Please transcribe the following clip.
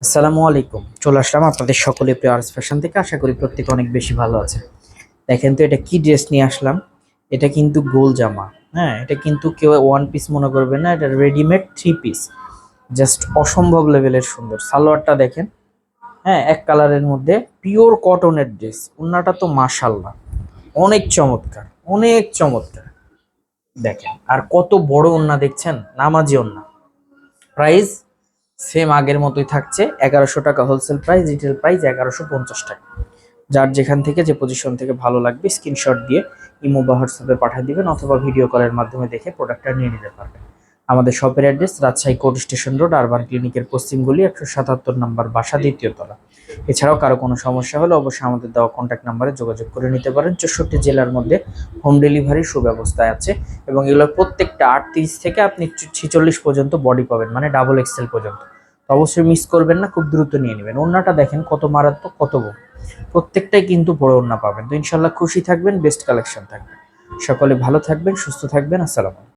আসসালামু আলাইকুম। চলে আসলাম আপনাদের সকলের প্রিয় আরস ফ্যাশন থেকে। আশা করি প্রত্যেকে অনেক বেশি ভালো আছে। দেখেন তো এটা কি ড্রেস নিয়ে আসলাম। এটা কিন্তু গোল জামা। হ্যাঁ, এটা কিন্তু কেউ ওয়ান পিস মনে করবে না, এটা রেডিমেড থ্রি পিস। জাস্ট অসম্ভব লেভেলের সুন্দর। সালোয়ারটা দেখেন। হ্যাঁ, এক কালারের মধ্যে পিওর কটনের ড্রেস। ওড়নাটা তো মাশাআল্লাহ অনেক চমৎকার, অনেক চমৎকার। দেখেন আর কত বড় ওড়না দেখছেন, নামাজি ওড়না। প্রাইস সেম আগের মতোই থাকছে, 1100 টাকা হোলসেল প্রাইস, রিটেল প্রাইস 1150 টাকা। যার যেখান থেকে যে পজিশন থেকে ভালো লাগবে স্ক্রিনশট দিয়ে ইমো বা হোয়াটসঅ্যাপে পাঠিয়ে দিবেন, অথবা ভিডিও কলের মাধ্যমে দেখে প্রোডাক্টটা নিয়ে নিতে পারবেন। আমাদের শপের address Rajshahi court station road, urban ক্লিনিকের পশ্চিম গলি, 177 নম্বর বাসা, দ্বিতীয় তলা। এছাড়াও কারো কোনো সমস্যা হলে অবশ্যই আমাদের দেওয়া কন্ট্যাক্ট নাম্বারে যোগাযোগ করে নিতে পারেন। 64 জেলার মধ্যে হোম ডেলিভারির সুব্যবস্থায় আছে, এবং এগুলো প্রত্যেকটা 38 থেকে আপনি 46 পর্যন্ত বডি পাবেন, মানে ডাবল এক্সেল পর্যন্ত। তো অবশ্যই মিস করবেন না, খুব দ্রুত নিয়ে নেবেন। ওড়নাটা দেখেন কত মারাত্মক, কত বড়। প্রত্যেকটাই কিন্তু বড় ওড়না পাবেন। তো ইনশাল্লাহ খুশি থাকবেন, বেস্ট কালেকশন থাকবে। সকলে ভালো থাকবেন, সুস্থ থাকবেন। আসসালাম।